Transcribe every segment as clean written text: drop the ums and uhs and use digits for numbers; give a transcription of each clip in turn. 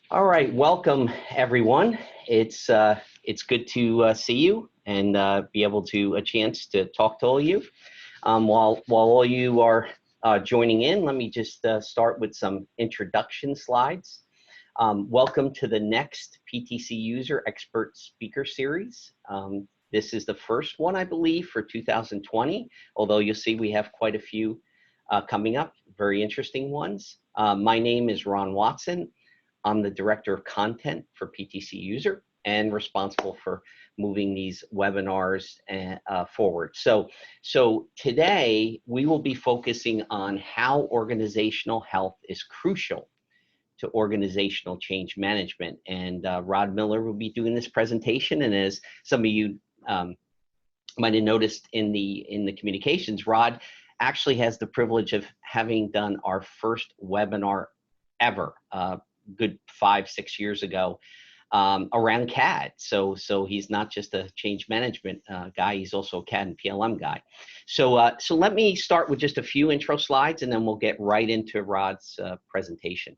All right, welcome everyone. It's good to see you and be able to a chance to talk to all of you. While all you are joining in, let me just start with some introduction slides. Welcome to the next PTC User Expert Speaker Series. This is the first one, I believe, for 2020, although you'll see we have quite a few coming up, very interesting ones. My name is Ron Watson. I'm the Director of Content for PTCUSER and responsible for moving these webinars forward. So today we will be focusing on how organizational health is crucial to organizational change management. And Rod Miller will be doing this presentation. And as some of you might have noticed in the communications, Rod actually has the privilege of having done our first webinar ever, good 5-6 years ago, around CAD. So he's not just a change management guy, he's also a CAD and PLM guy. So let me start with just a few intro slides and then we'll get right into Rod's presentation.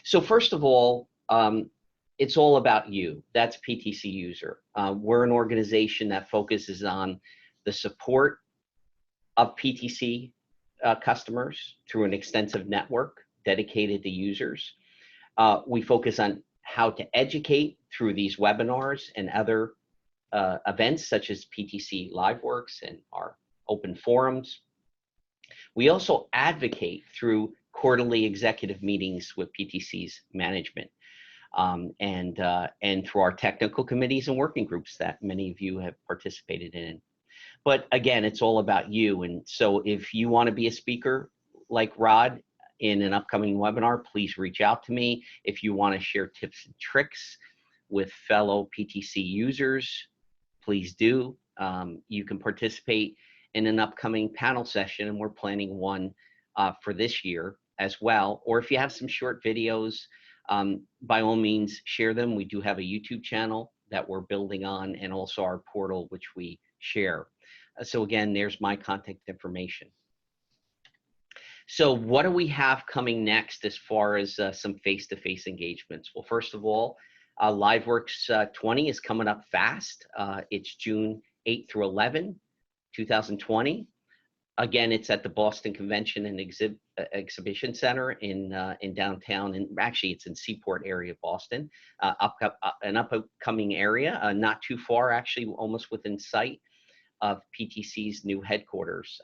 So first of all, it's all about you. That's PTCUSER. We're an organization that focuses on the support of PTC customers through an extensive network dedicated to users. We focus on how to educate through these webinars and other events such as PTC LiveWorks and our open forums. We also advocate through quarterly executive meetings with PTC's management and through our technical committees and working groups that many of you have participated in. But again, it's all about you. And so if you want to be a speaker like Rod in an upcoming webinar, please reach out to me. If you want to share tips and tricks with fellow PTC users, please do. You can participate in an upcoming panel session, and we're planning one for this year as well. Or if you have some short videos, by all means, share them. We do have a YouTube channel that we're building on, and also our portal, which we share. So again, there's my contact information. So what do we have coming next as far as some face-to-face engagements? Well, first of all, LiveWorks 20 is coming up fast. It's June 8 through 11, 2020. Again, it's at the Boston Convention and Exhibition Center in downtown, and actually it's in Seaport area of Boston, an upcoming area, not too far, actually almost within sight of PTC's new headquarters.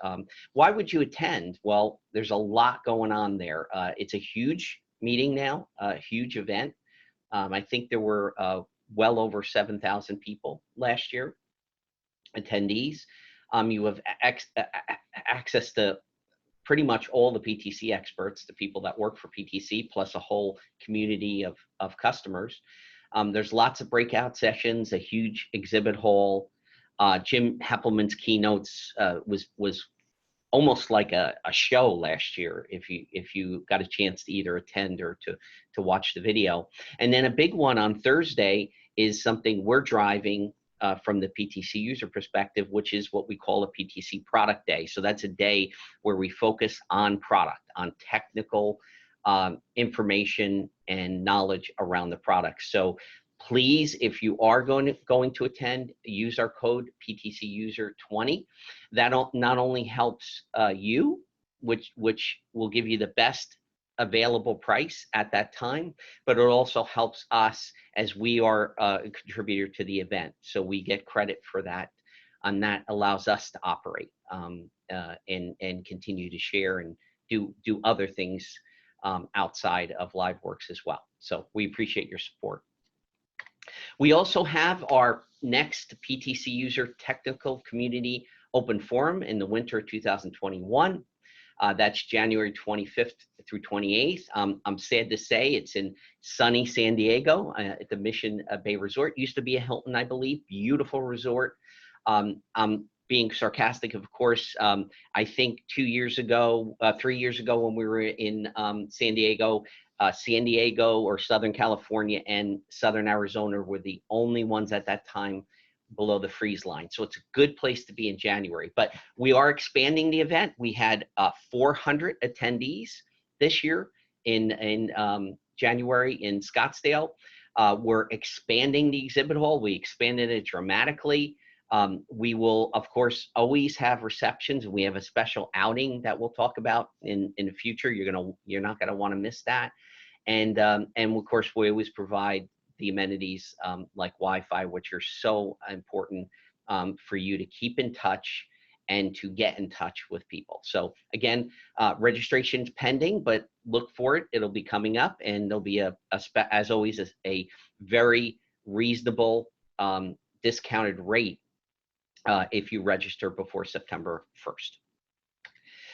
Why would you attend? Well, there's a lot going on there. It's a huge meeting now, a huge event. I think there were well over 7,000 people last year, attendees. You have access to pretty much all the PTC experts, the people that work for PTC, plus a whole community of customers. There's lots of breakout sessions, a huge exhibit hall. Jim Heppelman's keynotes was almost like a show last year if you got a chance to either attend or to watch the video. And then a big one on Thursday is something we're driving from the PTC user perspective, which is what we call a PTC product day. So that's a day where we focus on product, on technical information and knowledge around the product. So please, if you are going to attend, use our code PTCUSER20. That not only helps you, which will give you the best available price at that time, but it also helps us as we are a contributor to the event. So we get credit for that, and that allows us to operate and continue to share and do other things outside of LiveWorks as well. So we appreciate your support. We also have our next PTC User Technical Community Open Forum in the winter 2021. That's January 25th through 28th. I'm sad to say it's in sunny San Diego at the Mission Bay Resort. Used to be a Hilton, I believe. Beautiful resort. I'm being sarcastic, of course. I think 3 years ago when we were in San Diego or Southern California and Southern Arizona were the only ones at that time below the freeze line. So it's a good place to be in January. But we are expanding the event. We had 400 attendees this year in January in Scottsdale. We're expanding the exhibit hall. We expanded it dramatically. We will, of course, always have receptions, and we have a special outing that we'll talk about in the future. You're not gonna want to miss that. And of course, we always provide the amenities like Wi-Fi, which are so important for you to keep in touch and to get in touch with people. So again, registration's pending, but look for it. It'll be coming up, and there'll be as always, a very reasonable discounted rate if you register before September 1st.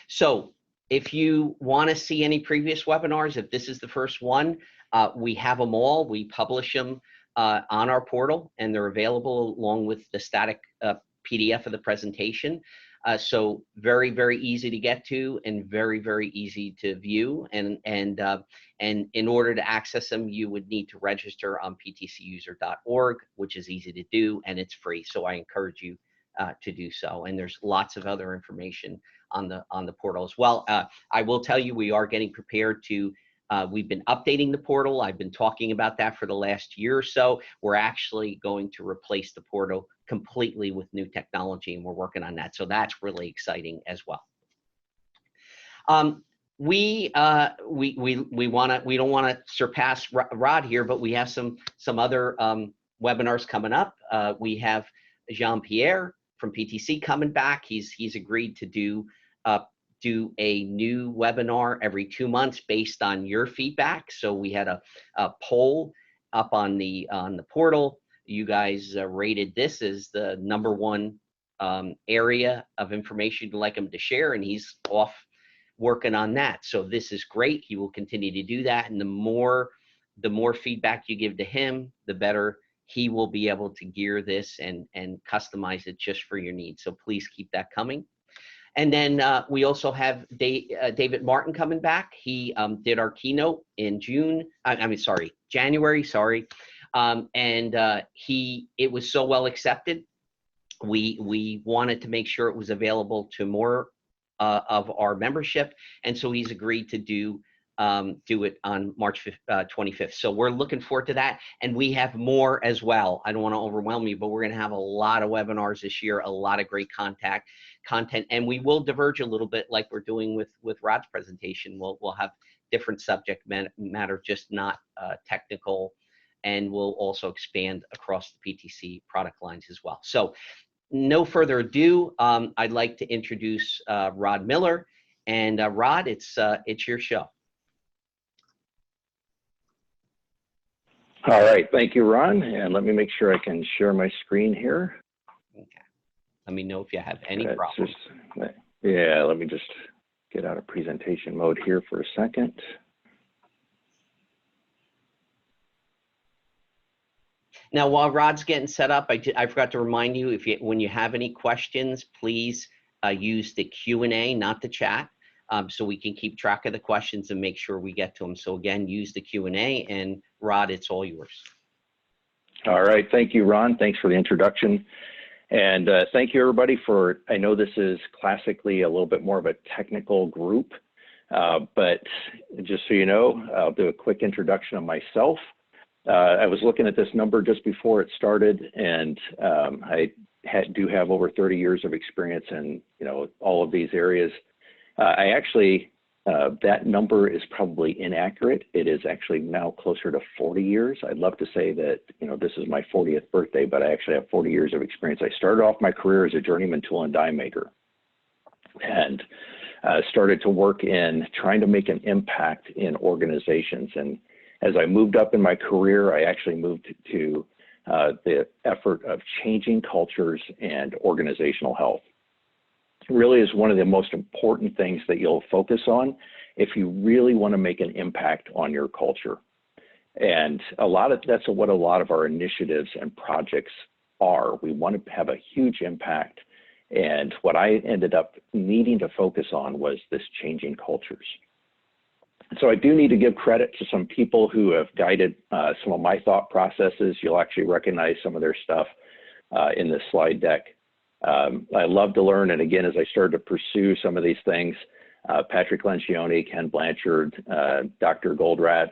So if you want to see any previous webinars, if this is the first one, we have them all. We publish them on our portal, and they're available along with the static PDF of the presentation. So very, very easy to get to, and very, very easy to view. And in order to access them, you would need to register on PTCUSER.org, which is easy to do, and it's free. So I encourage you to do so. And there's lots of other information on the portal as well. I will tell you, we are getting prepared to. We've been updating the portal. I've been talking about that for the last year or so. We're actually going to replace the portal completely with new technology, and we're working on that. So that's really exciting as well. We don't want to surpass Rod here, but we have some other webinars coming up. We have Jean-Pierre from PTC coming back. He's agreed to do a new webinar every 2 months based on your feedback. So we had a poll up on the portal. You guys rated this as the #1 area of information you'd like him to share, and he's off working on that. So this is great. He will continue to do that, and the more feedback you give to him, the better he will be able to gear this and customize it just for your needs. So please keep that coming. And then we also have David Martin coming back. He did our keynote in January, sorry. And it was so well accepted. We wanted to make sure it was available to more of our membership. And so he's agreed to do it on March 25th. So we're looking forward to that. And we have more as well. I don't want to overwhelm you, but we're going to have a lot of webinars this year, a lot of great content, and we will diverge a little bit like we're doing with Rod's presentation. We'll have different subject matter, just not technical, and we'll also expand across the PTC product lines as well. So no further ado, I'd like to introduce Rod Miller. And Rod, it's your show. All right, thank you, Ron. And let me make sure I can share my screen here. Okay. Let me know if you have any problems. Yeah, let me just get out of presentation mode here for a second. Now, while Rod's getting set up, I forgot to remind you, when you have any questions, please use the Q&A, not the chat, so we can keep track of the questions and make sure we get to them. So again, use the Q&A, and Rod, it's all yours. All right, thank you, Ron. Thanks for the introduction. And thank you, everybody, I know this is classically a little bit more of a technical group, but just so you know, I'll do a quick introduction of myself. I was looking at this number just before it started, and I do have over 30 years of experience in all of these areas. I actually, that number is probably inaccurate. It is actually now closer to 40 years. I'd love to say that this is my 40th birthday, but I actually have 40 years of experience. I started off my career as a journeyman tool and die maker, and started to work in trying to make an impact in organizations. And as I moved up in my career, I actually moved to the effort of changing cultures and organizational health. It really is one of the most important things that you'll focus on if you really want to make an impact on your culture. And that's what a lot of our initiatives and projects are. We want to have a huge impact. And what I ended up needing to focus on was this changing cultures. So I do need to give credit to some people who have guided some of my thought processes. You'll actually recognize some of their stuff in this slide deck. I love to learn, and again, as I started to pursue some of these things, Patrick Lencioni, Ken Blanchard, Dr. Goldratt,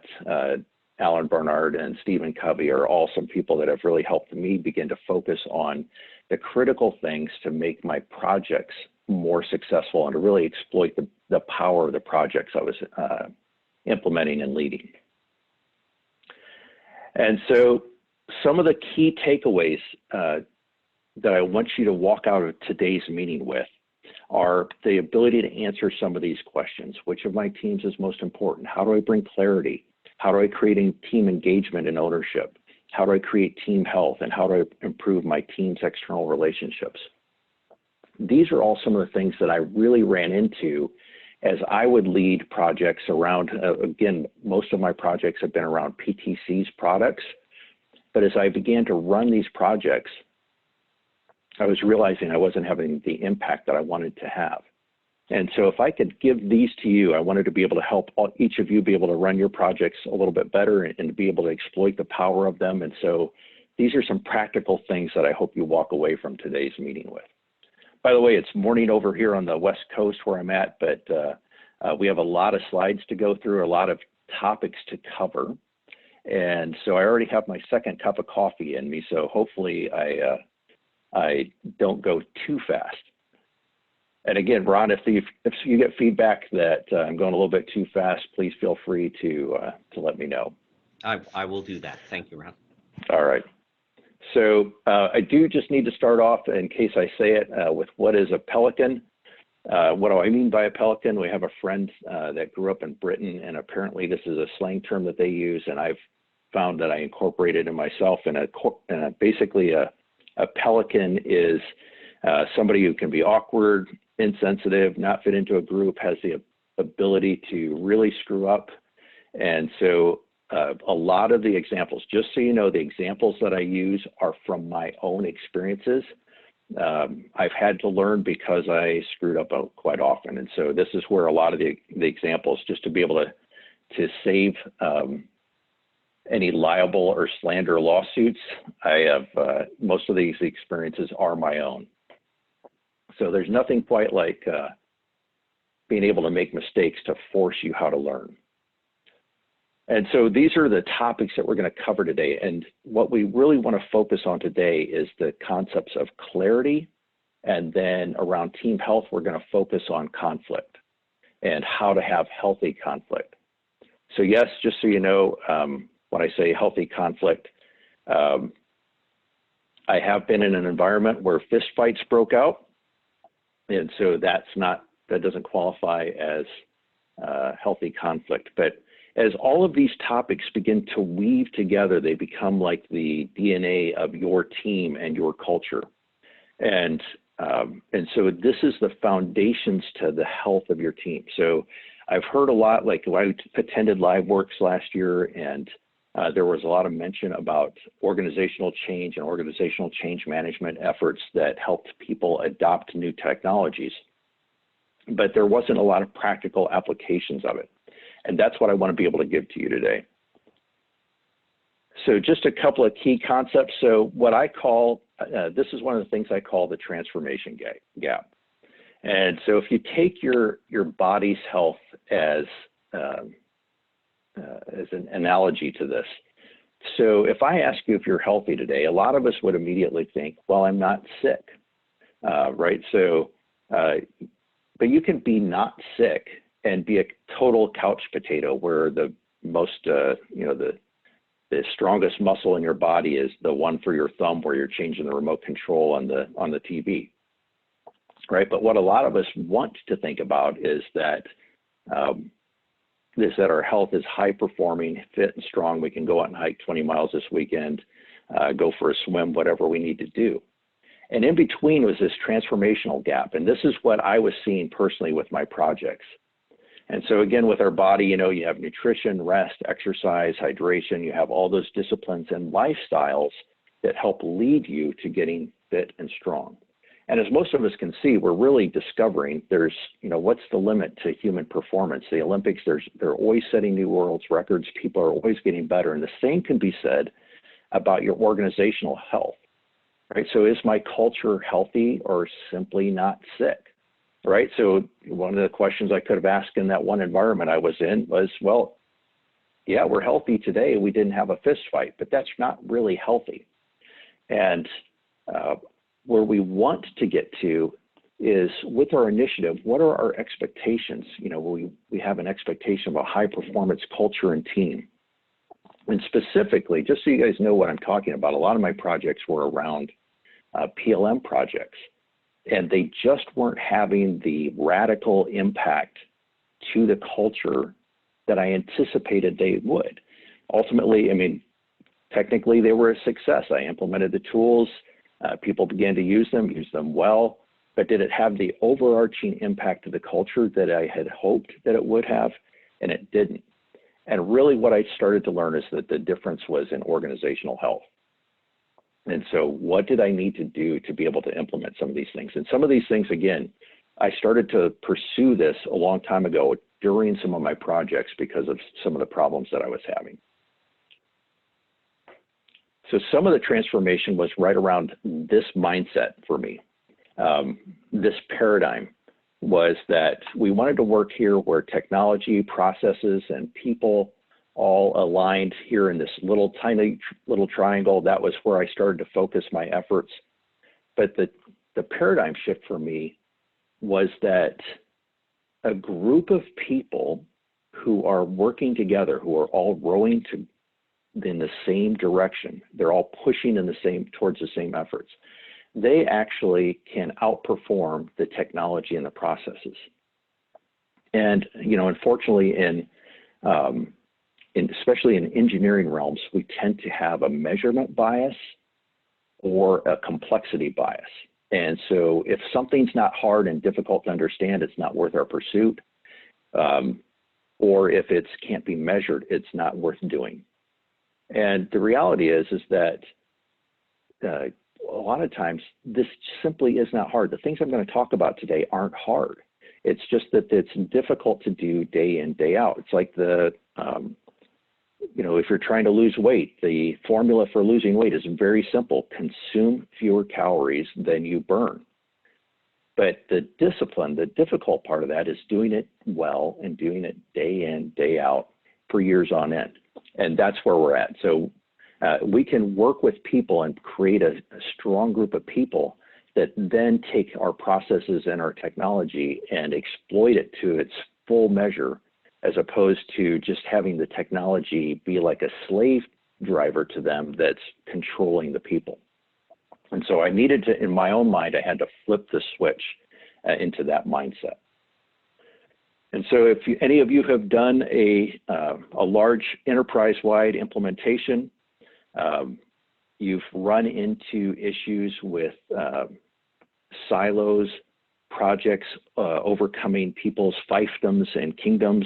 Alan Barnard and Stephen Covey are all some people that have really helped me begin to focus on the critical things to make my projects more successful and to really exploit the power of the projects I was implementing and leading. And so some of the key takeaways that I want you to walk out of today's meeting with are the ability to answer some of these questions. Which of my teams is most important? How do I bring clarity? How do I create team engagement and ownership? How do I create team health? And how do I improve my team's external relationships? These are all some of the things that I really ran into as I would lead projects around, again, most of my projects have been around PTC's products, but as I began to run these projects, I was realizing I wasn't having the impact that I wanted to have. And so if I could give these to you, I wanted to be able to help each of you be able to run your projects a little bit better and to be able to exploit the power of them. And so these are some practical things that I hope you walk away from today's meeting with. By the way, it's morning over here on the West Coast where I'm at, but we have a lot of slides to go through, a lot of topics to cover. And so I already have my second cup of coffee in me, so hopefully I don't go too fast. And again, Ron, if you get feedback that I'm going a little bit too fast, please feel free to let me know. I will do that. Thank you, Ron. All right. So I do just need to start off, in case I say it, with what is a Pelican. What do I mean by a Pelican? We have a friend that grew up in Britain, and apparently this is a slang term that they use, and I've found that I incorporated it myself. And basically a Pelican is somebody who can be awkward, insensitive, not fit into a group, has the ability to really screw up. And so a lot of the examples, just so you know, the examples that I use are from my own experiences. I've had to learn because I screwed up quite often. And so this is where a lot of the examples, just to be able to save any libel or slander lawsuits, I have, most of these experiences are my own. So there's nothing quite like being able to make mistakes to force you how to learn. And so these are the topics that we're going to cover today. And what we really want to focus on today is the concepts of clarity. And then around team health, we're going to focus on conflict and how to have healthy conflict. So yes, just so you know, when I say healthy conflict, I have been in an environment where fistfights broke out. And so that doesn't qualify as healthy conflict. But as all of these topics begin to weave together, they become like the DNA of your team and your culture. And so this is the foundations to the health of your team. So I've heard a lot, like I attended LiveWorks last year, and there was a lot of mention about organizational change and organizational change management efforts that helped people adopt new technologies. But there wasn't a lot of practical applications of it. And that's what I want to be able to give to you today. So just a couple of key concepts. So what I call, this is one of the things I call the transformation gap. And so if you take your body's health as an analogy to this. So if I ask you if you're healthy today, a lot of us would immediately think, well, I'm not sick, right? So, but you can be not sick and be a total couch potato where the most, the strongest muscle in your body is the one for your thumb where you're changing the remote control on the TV, right? But what a lot of us want to think about is that our health is high performing, fit and strong. We can go out and hike 20 miles this weekend, go for a swim, whatever we need to do. And in between was this transformational gap. And this is what I was seeing personally with my projects. And so again, with our body, you have nutrition, rest, exercise, hydration, you have all those disciplines and lifestyles that help lead you to getting fit and strong. And as most of us can see, we're really discovering there's, what's the limit to human performance? The Olympics, they're always setting new world records. People are always getting better. And the same can be said about your organizational health, right? So is my culture healthy or simply not sick, right? So one of the questions I could have asked in that one environment I was in was, well, yeah, we're healthy today. We didn't have a fist fight, but that's not really healthy. And where we want to get to is with our initiative, what are our expectations? You know, we have an expectation of a high performance culture and team. And specifically, just so you guys know what I'm talking about, a lot of my projects were around PLM projects, and they just weren't having the radical impact to the culture that I anticipated they would. Ultimately, I mean, technically they were a success. I implemented the tools, people began to use them well, but did it have the overarching impact to the culture that I had hoped that it would have? And it didn't. And really what I started to learn is that the difference was in organizational health. And so what did I need to do to be able to implement some of these things? And some of these things, again, I started to pursue this a long time ago during some of my projects because of some of the problems that I was having. So some of the transformation was right around this mindset for me. This paradigm was that we wanted to work here where technology, processes, and people all aligned here in this tiny little triangle. That was where I started to focus my efforts. But the paradigm shift for me was that a group of people who are working together, who are all rowing in the same direction, they're all pushing towards the same efforts, they actually can outperform the technology and the processes. And, you know, unfortunately, especially in engineering realms, we tend to have a measurement bias or a complexity bias. And so if something's not hard and difficult to understand, it's not worth our pursuit. Or if it can't be measured, it's not worth doing. And the reality is that a lot of times this simply is not hard. The things I'm going to talk about today aren't hard. It's just that it's difficult to do day in, day out. It's like you know, if you're trying to lose weight, the formula for losing weight is very simple. Consume fewer calories than you burn. But the discipline, the difficult part of that is doing it well and doing it day in, day out for years on end. And that's where we're at. So we can work with people and create a strong group of people that then take our processes and our technology and exploit it to its full measure, as opposed to just having the technology be like a slave driver to them that's controlling the people. And so I needed to, in my own mind, I had to flip the switch into that mindset. And so if any of you have done a large enterprise-wide implementation, you've run into issues with silos, projects overcoming people's fiefdoms and kingdoms.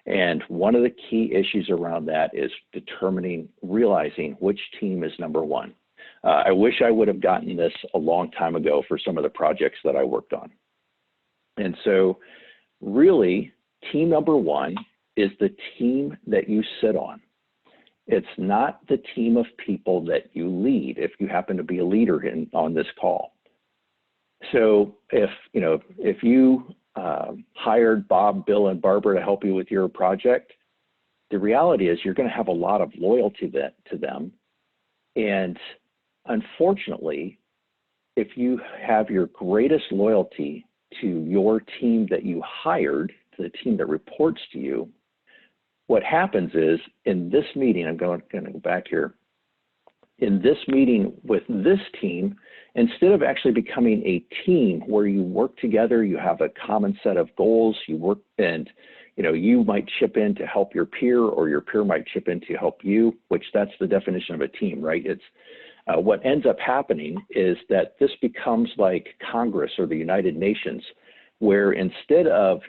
And one of the key issues around that is realizing which team is number one. I wish I would have gotten this a long time ago for some of the projects that I worked on. And so really, team number one is the team that you sit on. It's not the team of people that you lead, if you happen to be a leader on this call. So if you hired Bob, Bill, and Barbara to help you with your project, the reality is you're going to have a lot of loyalty to them. And unfortunately, if you have your greatest loyalty to your team that you hired, to the team that reports to you, what happens is in this meeting, I'm going to go back here, in this meeting with this team, instead of actually becoming a team where you work together, you have a common set of goals, you work, and you might chip in to help your peer, or your peer might chip in to help you, which that's the definition of a team, right? It's what ends up happening is that this becomes like Congress or the United Nations, where instead of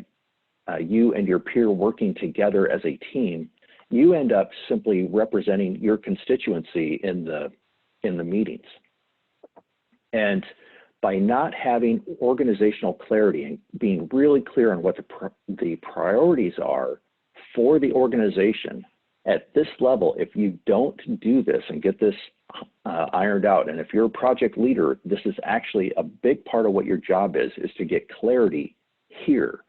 you and your peer working together as a team, you end up simply representing your constituency in the meetings. And by not having organizational clarity and being really clear on what the priorities are for the organization at this level, if you don't do this and get this ironed out, and if you're a project leader, this is actually a big part of what your job is to get clarity here.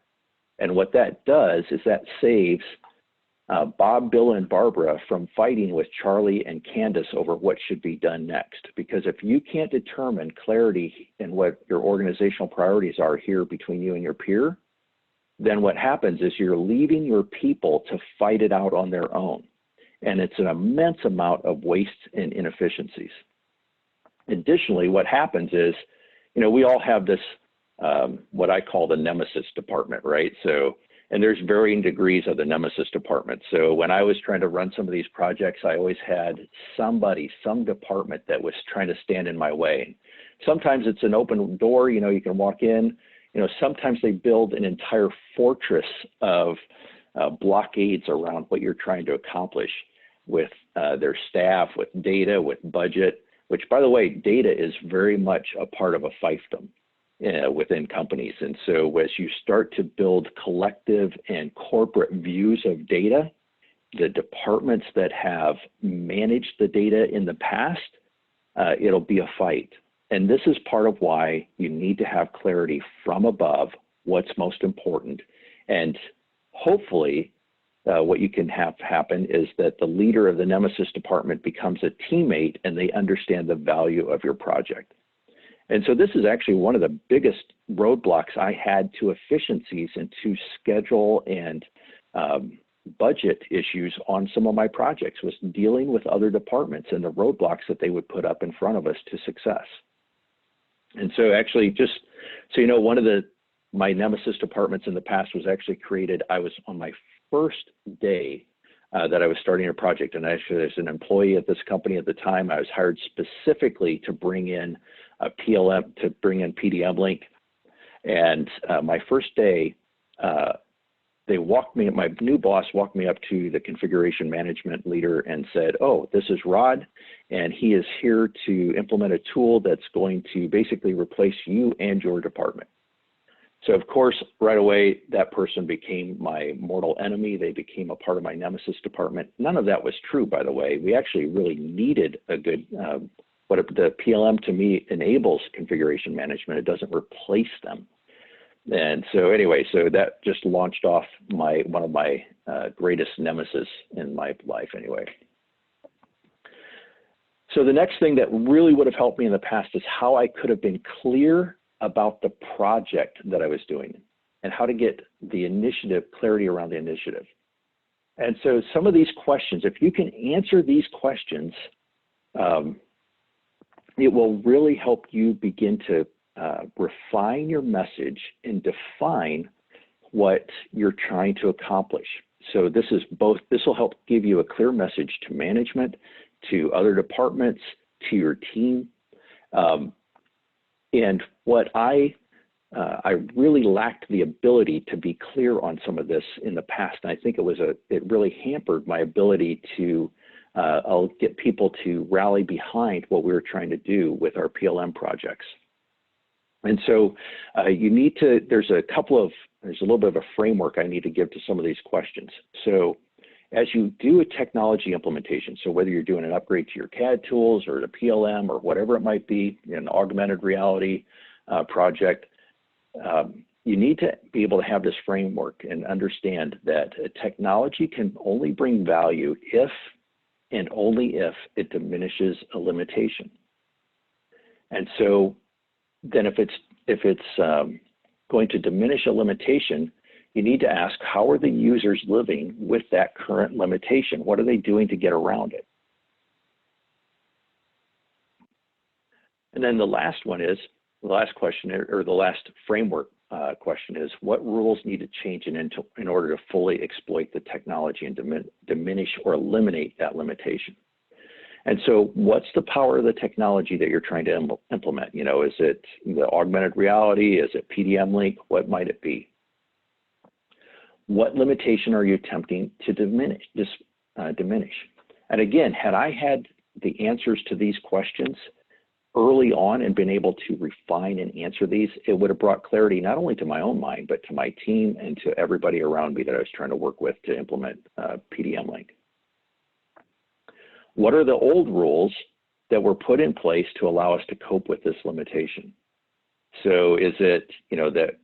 And what that does is that saves Bob, Bill, and Barbara from fighting with Charlie and Candace over what should be done next. Because if you can't determine clarity in what your organizational priorities are here between you and your peer, then what happens is you're leaving your people to fight it out on their own. And it's an immense amount of waste and inefficiencies. Additionally, what happens is, you know, we all have this, what I call the nemesis department, right? So, and there's varying degrees of the nemesis department. So when I was trying to run some of these projects, I always had somebody, some department that was trying to stand in my way. Sometimes it's an open door, you know, you can walk in. You know, sometimes they build an entire fortress of blockades around what you're trying to accomplish with their staff, with data, with budget, which, by the way, data is very much a part of a fiefdom within companies. And so as you start to build collective and corporate views of data, the departments that have managed the data in the past, it'll be a fight. And this is part of why you need to have clarity from above, what's most important. And hopefully what you can have happen is that the leader of the nemesis department becomes a teammate and they understand the value of your project. And so this is actually one of the biggest roadblocks I had to efficiencies and to schedule and budget issues on some of my projects, was dealing with other departments and the roadblocks that they would put up in front of us to success. And so actually, just so you know, one of my nemesis departments in the past was actually created. I was on my first day that I was starting a project, and actually as an employee at this company at the time, I was hired specifically to bring in a PLM, to bring in PDM Link. And my first day, they walked me, my new boss walked me up to the configuration management leader and said, "Oh, this is Rod, and he is here to implement a tool that's going to basically replace you and your department." So of course, right away, that person became my mortal enemy. They became a part of my nemesis department. None of that was true, by the way. We actually really needed a good, the PLM to me enables configuration management. It doesn't replace them. And so anyway, so that just launched off one of my greatest nemesis in my life anyway. So the next thing that really would have helped me in the past is how I could have been clear about the project that I was doing and how to get the initiative, clarity around the initiative. And so some of these questions, if you can answer these questions, it will really help you begin to refine your message and define what you're trying to accomplish. So this will help give you a clear message to management, to other departments, to your team. And what I really lacked the ability to be clear on some of this in the past. And I think it really hampered my ability to I'll get people to rally behind what we were trying to do with our PLM projects. And so there's a little bit of a framework I need to give to some of these questions. So as you do a technology implementation, so whether you're doing an upgrade to your CAD tools or the PLM or whatever it might be, an augmented reality project, you need to be able to have this framework and understand that technology can only bring value if and only if it diminishes a limitation. And so then if it's going to diminish a limitation, you need to ask, how are the users living with that current limitation? What are they doing to get around it? And then the last question, or the last framework question is, what rules need to change in order to fully exploit the technology and diminish or eliminate that limitation? And so what's the power of the technology that you're trying to implement? You know, is it the augmented reality? Is it PDM Link? What might it be? What limitation are you attempting to diminish? And again, had I had the answers to these questions early on and been able to refine and answer these, it would have brought clarity not only to my own mind, but to my team and to everybody around me that I was trying to work with to implement PDM Link. What are the old rules that were put in place to allow us to cope with this limitation? So is it, that,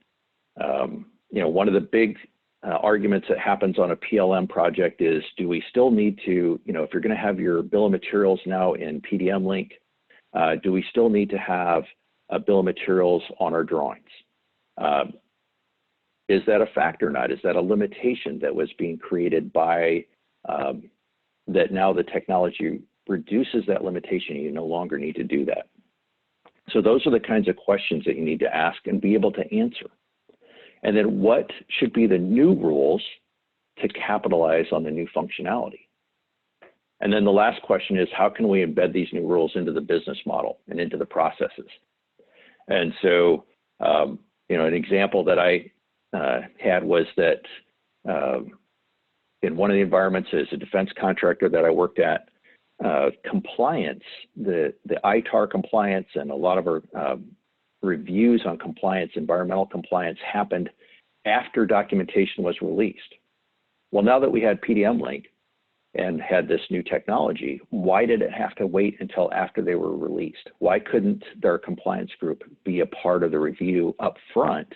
one of the big arguments that happens on a PLM project is, do we still need to, if you're going to have your bill of materials now in PDM Link, do we still need to have a bill of materials on our drawings? Is that a factor or not? Is that a limitation that was being created by, that now the technology reduces that limitation, you no longer need to do that? So those are the kinds of questions that you need to ask and be able to answer. And then what should be the new rules to capitalize on the new functionality? And then the last question is, how can we embed these new rules into the business model and into the processes? And so, an example that I had was that in one of the environments as a defense contractor that I worked at, compliance, the ITAR compliance and a lot of our reviews on compliance, environmental compliance, happened after documentation was released. Well, now that we had PDM Link and had this new technology, why did it have to wait until after they were released? Why couldn't their compliance group be a part of the review up front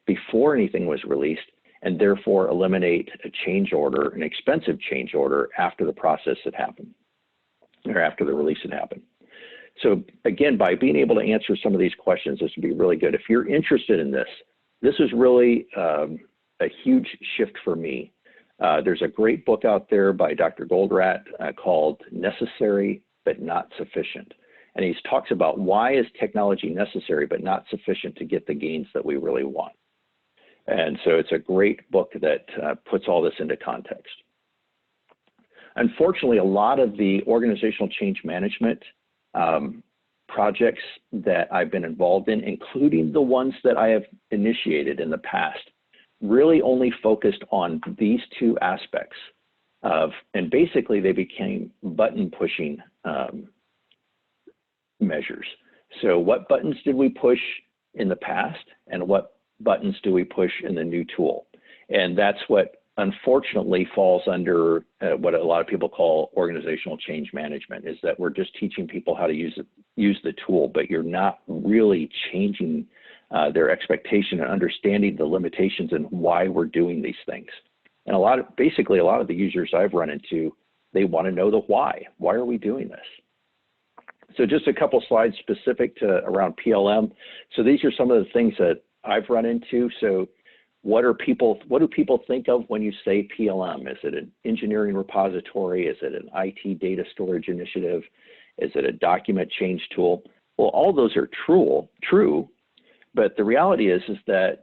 before anything was released, and therefore eliminate a change order, an expensive change order, after the process had happened, or after the release had happened? So again, by being able to answer some of these questions, this would be really good. If you're interested in this, this is really a huge shift for me. There's a great book out there by Dr. Goldratt called Necessary But Not Sufficient. And he talks about why is technology necessary but not sufficient to get the gains that we really want. And so it's a great book that puts all this into context. Unfortunately, a lot of the organizational change management projects that I've been involved in, including the ones that I have initiated in the past, really only focused on these two aspects of, and basically they became button pushing measures. So what buttons did we push in the past, and what buttons do we push in the new tool? And that's what unfortunately falls under what a lot of people call organizational change management, is that we're just teaching people how to use the tool, but you're not really changing their expectation and understanding the limitations and why we're doing these things. And basically a lot of the users I've run into, they want to know the why. Why are we doing this? So just a couple slides specific to around PLM. So these are some of the things that I've run into. So what do people think of when you say PLM? Is it an engineering repository? Is it an IT data storage initiative? Is it a document change tool? Well, all those are true, but the reality is that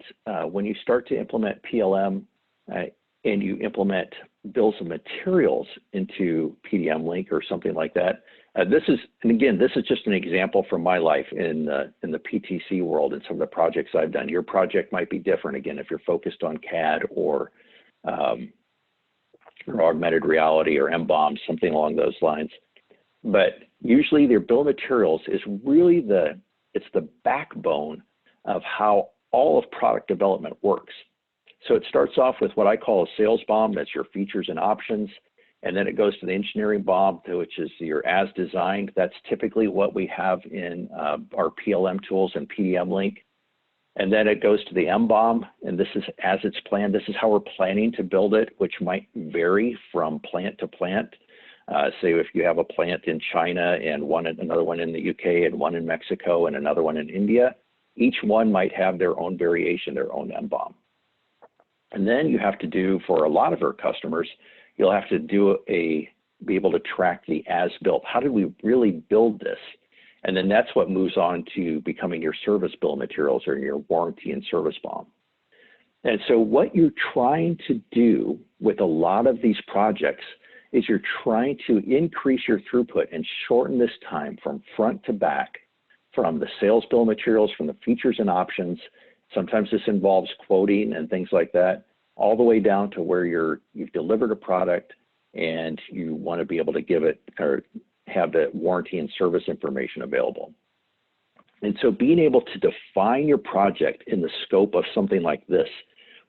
when you start to implement PLM and you implement bills of materials into PDM Link or something like that, this is just an example from my life in the PTC world and some of the projects I've done. Your project might be different, again, if you're focused on CAD or augmented reality or MBOM, something along those lines. But usually their bill of materials is really it's the backbone of how all of product development works. So it starts off with what I call a sales BOM, that's your features and options. And then it goes to the engineering BOM, which is your as designed. That's typically what we have in our PLM tools and PDM Link. And then it goes to the MBOM, and this is as it's planned. This is how we're planning to build it, which might vary from plant to plant. Say if you have a plant in China and another one in the UK and one in Mexico and another one in India, each one might have their own variation, their own MBOM. And then you have to do, for a lot of our customers, you'll have to be able to track the as-built. How did we really build this? And then that's what moves on to becoming your service bill of materials or your warranty and service BOM. And so what you're trying to do with a lot of these projects is you're trying to increase your throughput and shorten this time from front to back, from the sales bill of materials, from the features and options. Sometimes this involves quoting and things like that, all the way down to where you've delivered a product and you want to be able to give it or have the warranty and service information available. And so being able to define your project in the scope of something like this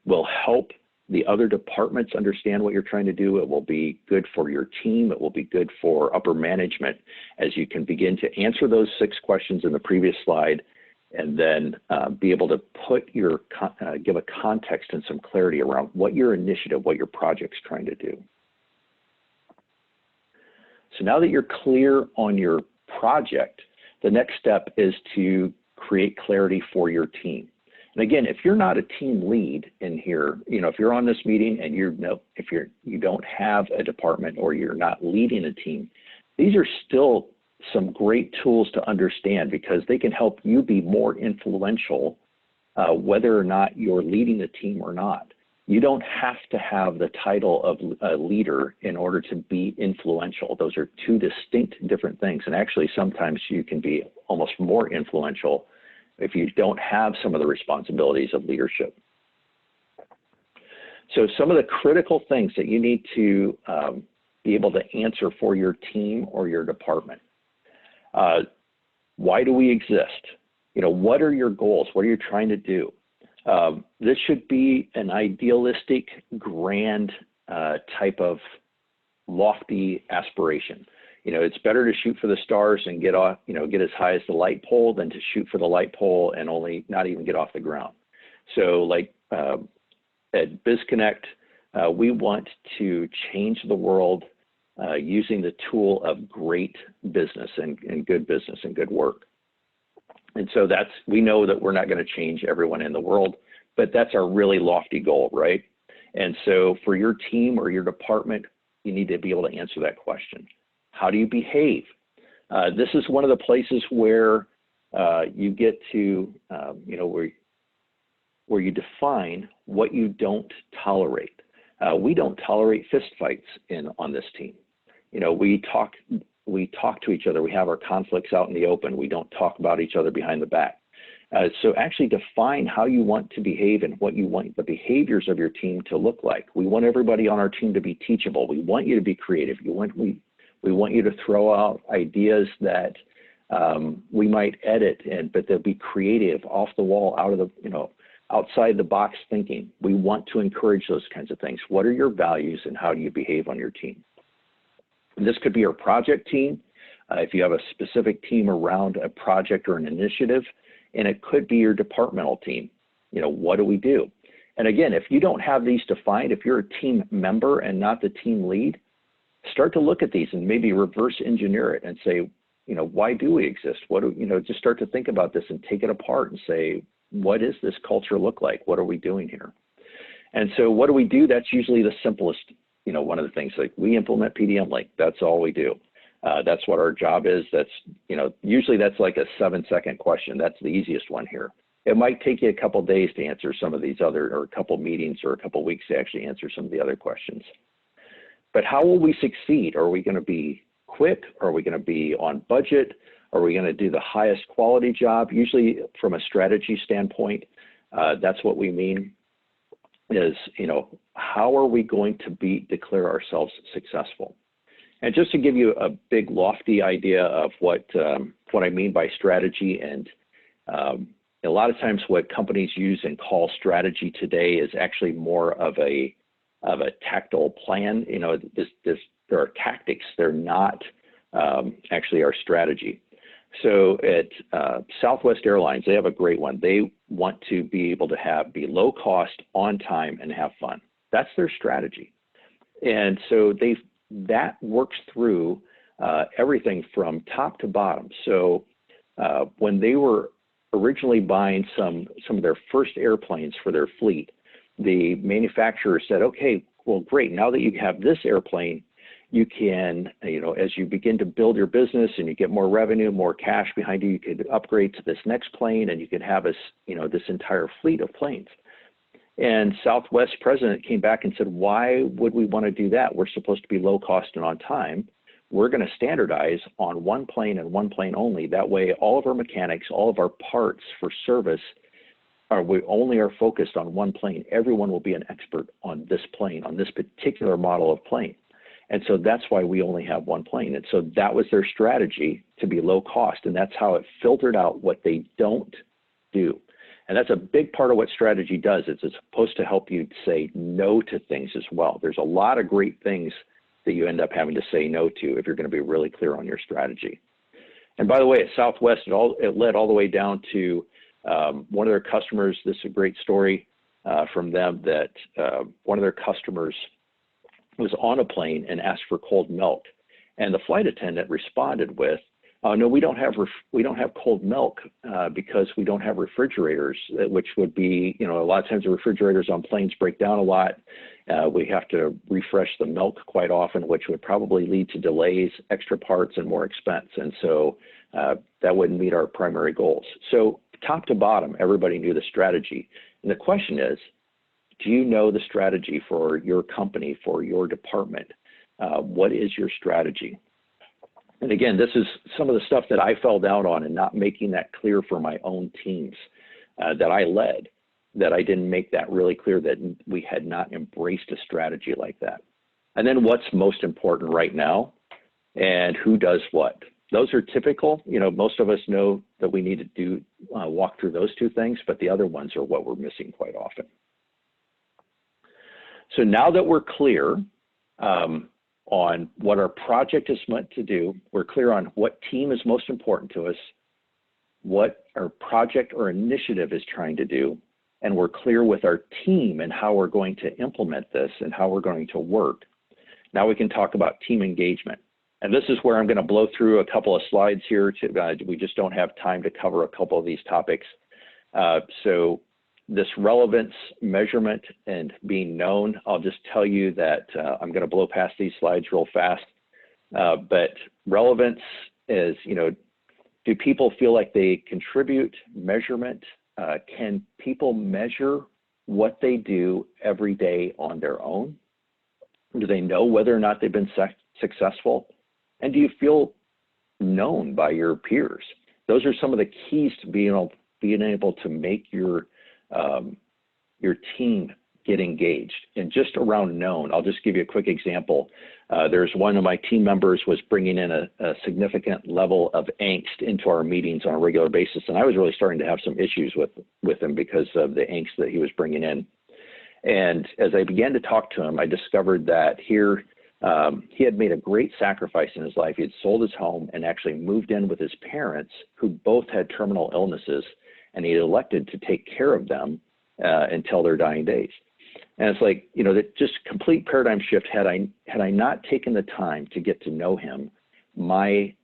will help the other departments understand what you're trying to do. It will be good for your team. It will be good for upper management as you can begin to answer those 6 questions in the previous slide and then be able to put your, give a context and some clarity around what your initiative, what your project's trying to do. So now that you're clear on your project, the next step is to create clarity for your team. And again, if you're not a team lead in here, if you're on this meeting and you don't have a department or you're not leading a team, these are still some great tools to understand because they can help you be more influential whether or not you're leading a team or not. You don't have to have the title of a leader in order to be influential. Those are two distinct different things. And actually, sometimes you can be almost more influential if you don't have some of the responsibilities of leadership. So some of the critical things that you need to be able to answer for your team or your department. Why do we exist? What are your goals? What are you trying to do? This should be an idealistic, grand type of lofty aspiration. It's better to shoot for the stars and get off, get as high as the light pole than to shoot for the light pole and only not even get off the ground. So like at BizConnect, we want to change the world using the tool of great business and good work. And so we know that we're not going to change everyone in the world, but that's our really lofty goal, right? And so for your team or your department, you need to be able to answer that question. How do you behave? This is one of the places where you get to, where you define what you don't tolerate. We don't tolerate fistfights on this team. We talk to each other. We have our conflicts out in the open. We don't talk about each other behind the back. So actually define how you want to behave and what you want the behaviors of your team to look like. We want everybody on our team to be teachable. We want you to be creative. We want you to throw out ideas that we might edit, but they'll be creative, off the wall, outside the box thinking. We want to encourage those kinds of things. What are your values and how do you behave on your team? And this could be your project team, if you have a specific team around a project or an initiative, and it could be your departmental team. What do we do? And again, if you don't have these defined, if you're a team member and not the team lead, start to look at these and maybe reverse engineer it and say, why do we exist? Just start to think about this and take it apart and say, what does this culture look like? What are we doing here? And so what do we do? That's usually the simplest, one of the things, like we implement PDM Link. That's all we do. That's what our job is. That's, usually that's like a 7-second question. That's the easiest one here. It might take you a couple days to answer some of these or a couple meetings or a couple weeks to actually answer some of the other questions. But how will we succeed? Are we going to be quick? Are we going to be on budget? Are we going to do the highest quality job? Usually from a strategy standpoint, that's what we mean is, how are we going to declare ourselves successful? And just to give you a big lofty idea of what I mean by strategy, and a lot of times what companies use and call strategy today is actually more of a tactile plan. There are tactics. They're not actually our strategy. So at Southwest Airlines, they have a great one. They want to be able to be low cost, on time, and have fun. That's their strategy. And so that works through everything from top to bottom. So when they were originally buying some of their first airplanes for their fleet, the manufacturer said, okay, well, great. Now that you have this airplane, you can, as you begin to build your business and you get more revenue, more cash behind you, you could upgrade to this next plane and you could have this entire fleet of planes. And Southwest president came back and said, why would we want to do that? We're supposed to be low cost and on time. We're going to standardize on one plane and one plane only. That way, all of our mechanics, all of our parts for service, we only are focused on one plane. Everyone will be an expert on this plane, on this particular model of plane. And so that's why we only have one plane. And so that was their strategy, to be low cost. And that's how it filtered out what they don't do. And that's a big part of what strategy does. It's supposed to help you say no to things as well. There's a lot of great things that you end up having to say no to if you're going to be really clear on your strategy. And by the way, at Southwest, it led all the way down to One of their customers, this is a great story from them, that one of their customers was on a plane and asked for cold milk. And the flight attendant responded with, "Oh, no, we don't have cold milk because we don't have refrigerators," which would be, a lot of times the refrigerators on planes break down a lot. We have to refresh the milk quite often, which would probably lead to delays, extra parts, and more expense. And so that wouldn't meet our primary goals. So top to bottom, everybody knew the strategy. And the question is, do you know the strategy for your company, for your department? What is your strategy? And again, this is some of the stuff that I fell down on and not making that clear for my own teams that I led, that I didn't make that really clear, that we had not embraced a strategy like that. And then what's most important right now and who does what? Those are typical. Most of us know that we need to do walk through those two things, but the other ones are what we're missing quite often. So now that we're clear on what our project is meant to do, we're clear on what team is most important to us, what our project or initiative is trying to do, and we're clear with our team and how we're going to implement this and how we're going to work. Now we can talk about team engagement. And this is where I'm going to blow through a couple of slides here. We just don't have time to cover a couple of these topics. So this relevance, measurement, and being known, I'll just tell you that I'm going to blow past these slides real fast. But relevance is, do people feel like they contribute? Measurement, can people measure what they do every day on their own? Do they know whether or not they've been successful? And do you feel known by your peers? Those are some of the keys to being able to make your team get engaged. And just around known, I'll just give you a quick example. There's one of my team members was bringing in a significant level of angst into our meetings on a regular basis. And I was really starting to have some issues with him because of the angst that he was bringing in. And as I began to talk to him, I discovered that here, he had made a great sacrifice in his life. He had sold his home and actually moved in with his parents, who both had terminal illnesses, and he elected to take care of them until their dying days. And it's like, that just complete paradigm shift. Had I not taken the time to get to know him, my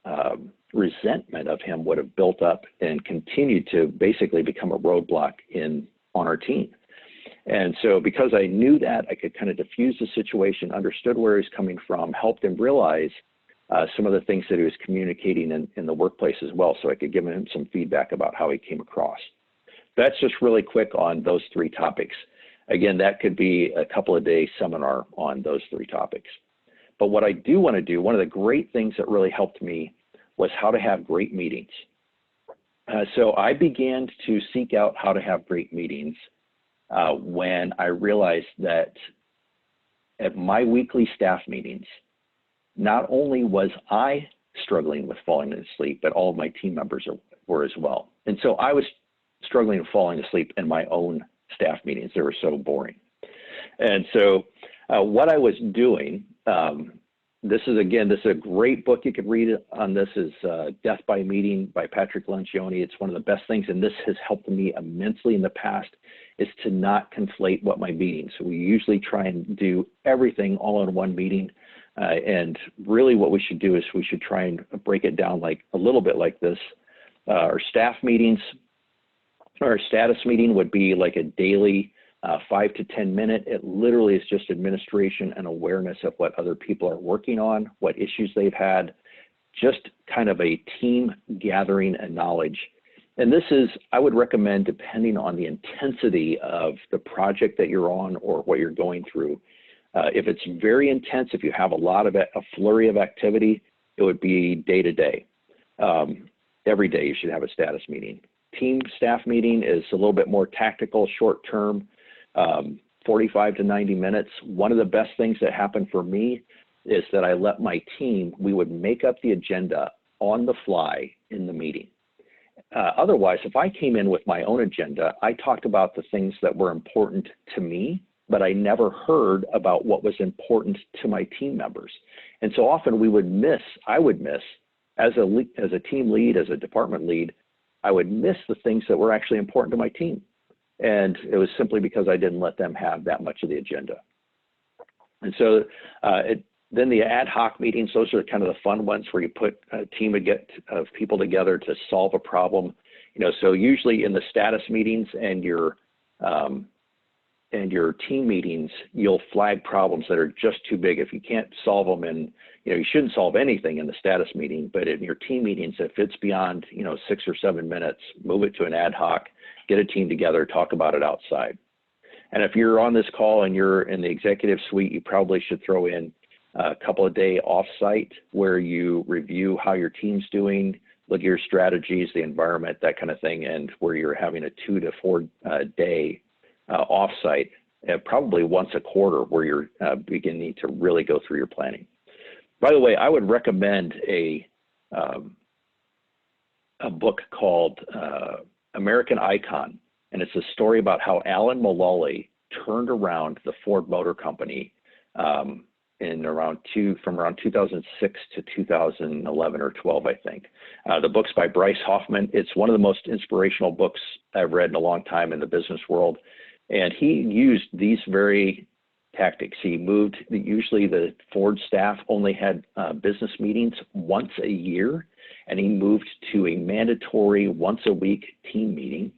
resentment of him would have built up and continued to basically become a roadblock on our team. And so because I knew that, I could kind of diffuse the situation, understood where he's coming from, helped him realize some of the things that he was communicating in the workplace as well, so I could give him some feedback about how he came across. That's just really quick on those three topics. Again, that could be a couple of day seminar on those three topics. But what I do want to do, one of the great things that really helped me was how to have great meetings. So I began to seek out how to have great meetings when I realized that at my weekly staff meetings, not only was I struggling with falling asleep, but all of my team members were as well. And so I was struggling with falling asleep in my own staff meetings. They were so boring. And so what I was doing, this is a great book you could read on this, is Death by Meeting by Patrick Lencioni. It's one of the best things, and this has helped me immensely in the past, is to not conflate what my meetings. So we usually try and do everything all in one meeting. And really what we should do is we should try and break it down like a little bit like this. Our staff meetings, our status meeting would be like a daily 5 to 10 minute. It literally is just administration and awareness of what other people are working on, what issues they've had, just kind of a team gathering and knowledge. And this is, I would recommend, depending on the intensity of the project that you're on or what you're going through. If it's very intense, if you have a flurry of activity, it would be day to day. Every day you should have a status meeting. Team staff meeting is a little bit more tactical, short term, 45 to 90 minutes. One of the best things that happened for me is that I let my team, we would make up the agenda on the fly in the meeting. Otherwise, if I came in with my own agenda, I talked about the things that were important to me, but I never heard about what was important to my team members. And so often I would miss, as a team lead, as a department lead, I would miss the things that were actually important to my team. And it was simply because I didn't let them have that much of the agenda. And so then the ad hoc meetings, those are kind of the fun ones where you put a team of people together to solve a problem. You know, so usually in the status meetings and your team meetings, you'll flag problems that are just too big. If you can't solve them in, you know, you shouldn't solve anything in the status meeting, but in your team meetings, if it's beyond, you know, 6 or 7 minutes, move it to an ad hoc, get a team together, talk about it outside. And if you're on this call and you're in the executive suite, you probably should throw in a couple of day offsite where you review how your team's doing, look at your strategies, the environment, that kind of thing, and where you're having a 2 to 4 day offsite, probably once a quarter, where you're beginning to really go through your planning. By the way, I would recommend a book called American Icon, and it's a story about how Alan Mulally turned around the Ford Motor Company from around 2006 to 2011 or 12, I think. The book's by Bryce Hoffman. It's one of the most inspirational books I've read in a long time in the business world. And he used these very tactics. He moved, usually the Ford staff only had business meetings once a year, and he moved to a mandatory once a week team meeting.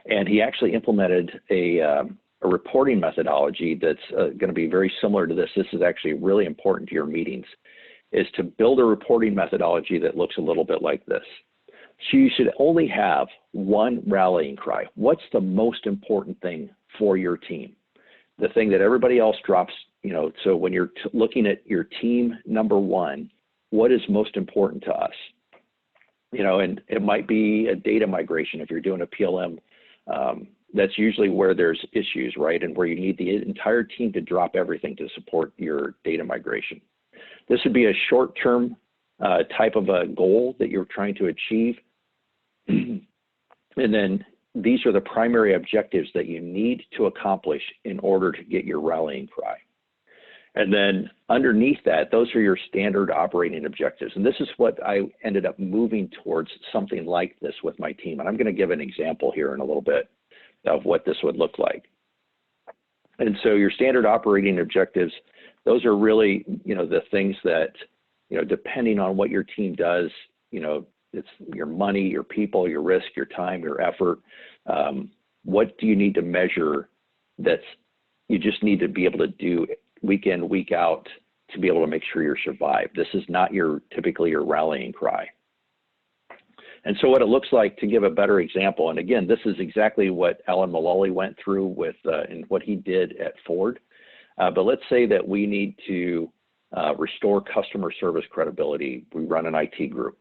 And he actually implemented a reporting methodology that's going to be very similar to this. This is actually really important to your meetings, is to build a reporting methodology that looks a little bit like this. So you should only have one rallying cry. What's the most important thing for your team? The thing that everybody else drops, you know, so when you're looking at your team number one, what is most important to us? You know, and it might be a data migration if you're doing a PLM. That's usually where there's issues, right? And where you need the entire team to drop everything to support your data migration. This would be a short-term type of a goal that you're trying to achieve. And then these are the primary objectives that you need to accomplish in order to get your rallying cry. And then underneath that, those are your standard operating objectives. And this is what I ended up moving towards, something like this with my team. And I'm going to give an example here in a little bit of what this would look like. And so your standard operating objectives, those are really, you know, the things that, you know, depending on what your team does, you know, it's your money, your people, your risk, your time, your effort. What do you need to measure that's, you just need to be able to do week in, week out to be able to make sure you're survived. This is not typically your rallying cry. And so what it looks like, to give a better example, and again, this is exactly what Alan Mulally went through with and what he did at Ford. But let's say that we need to restore customer service credibility. We run an IT group.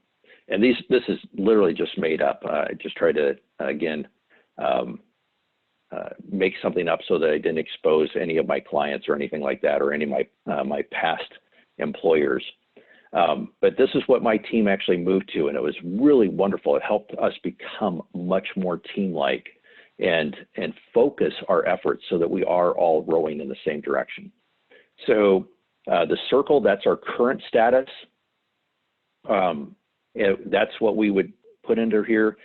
And this is literally just made up. I just tried to, again, make something up so that I didn't expose any of my clients or anything like that, or any of my past employers. But this is what my team actually moved to, and it was really wonderful. It helped us become much more team-like and focus our efforts so that we are all rowing in the same direction. So the circle, that's our current status. That's what we would put under here.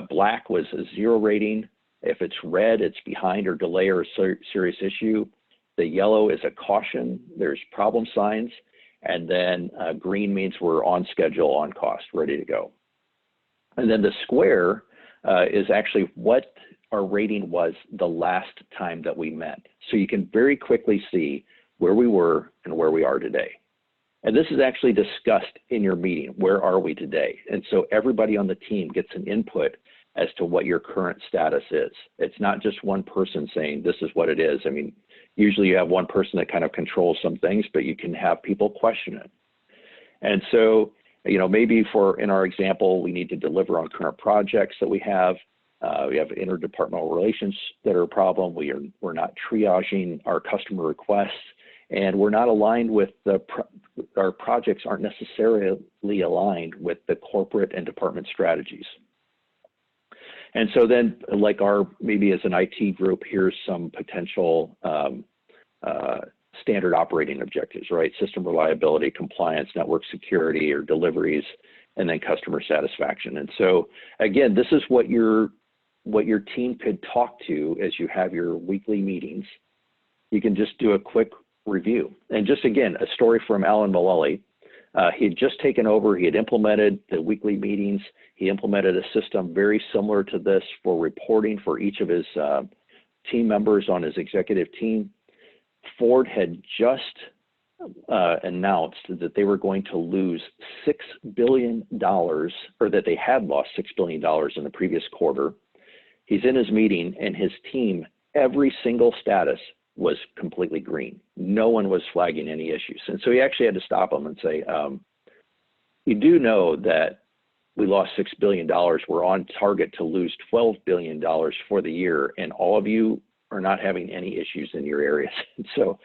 Black was a 0 rating. If it's red, it's behind or delay or a serious issue. The yellow is a caution. There's problem signs. And then green means we're on schedule, on cost, ready to go. And then the square is actually what our rating was the last time that we met. So you can very quickly see where we were and where we are today. And this is actually discussed in your meeting. Where are we today? And so everybody on the team gets an input as to what your current status is. It's not just one person saying this is what it is. I mean, usually you have one person that kind of controls some things, but you can have people question it. And so, you know, maybe in our example, we need to deliver on current projects that we have. We have interdepartmental relations that are a problem. We're not triaging our customer requests, and we're not aligned with our projects aren't necessarily aligned with the corporate and department strategies. And so then, like maybe as an IT group, here's some potential standard operating objectives, right? System reliability, compliance, network security, or deliveries. and then customer satisfaction. And so again, this is what your team could talk to as you have your weekly meetings. You can just do a quick review. And just again, a story from Alan Mullally. He had just taken over, he had implemented the weekly meetings. He implemented a system very similar to this for reporting for each of his team members on his executive team. Ford had just announced that they were going to lose $6 billion, or that they had lost $6 billion in the previous quarter. He's in his meeting, and his team, every single status was completely green. No one was flagging any issues. And so he actually had to stop them and say, you do know that we lost $6 billion. We're on target to lose $12 billion for the year, and all of you are not having any issues in your areas. And so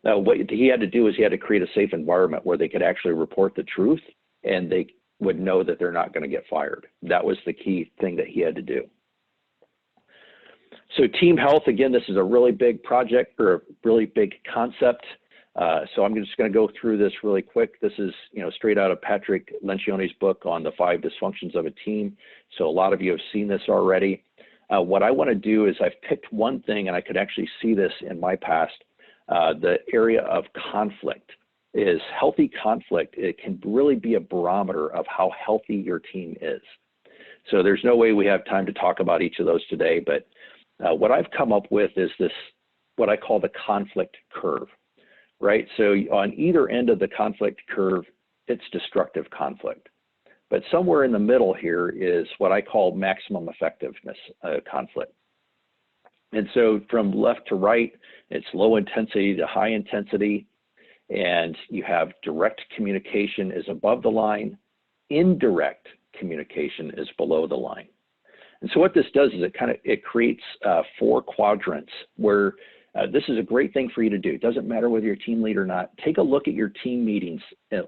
what he had to do is he had to create a safe environment where they could actually report the truth, and they would know that they're not going to get fired. That was the key thing that he had to do. So team health, again, this is a really big project, or a really big concept. So I'm just going to go through this really quick. This is, straight out of Patrick Lencioni's book on the 5 dysfunctions of a team. So a lot of you have seen this already. What I want to do is I've picked one thing, and I could actually see this in my past. The area of conflict is healthy conflict. It can really be a barometer of how healthy your team is. So there's no way we have time to talk about each of those today, but what I've come up with is this, what I call the conflict curve, right? So on either end of the conflict curve, it's destructive conflict. But somewhere in the middle here is what I call maximum effectiveness conflict. And so from left to right, it's low intensity to high intensity. And you have direct communication is above the line. Indirect communication is below the line. And so what this does is it creates 4 quadrants where this is a great thing for you to do. It doesn't matter whether you're a team lead or not. Take a look at your team meetings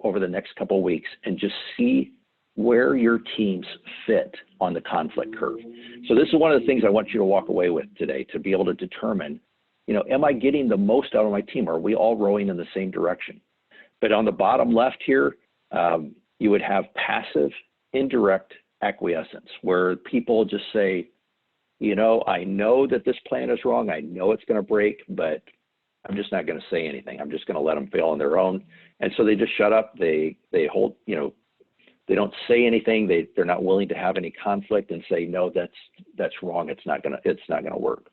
over the next couple of weeks and just see where your teams fit on the conflict curve. So this is one of the things I want you to walk away with today, to be able to determine, am I getting the most out of my team? Are we all rowing in the same direction? But on the bottom left here, you would have passive, indirect acquiescence, where people just say, I know that this plan is wrong. I know it's going to break, but I'm just not going to say anything. I'm just going to let them fail on their own. And so they just shut up. They hold, they don't say anything. They're not willing to have any conflict and say, no, that's wrong. It's not going to work.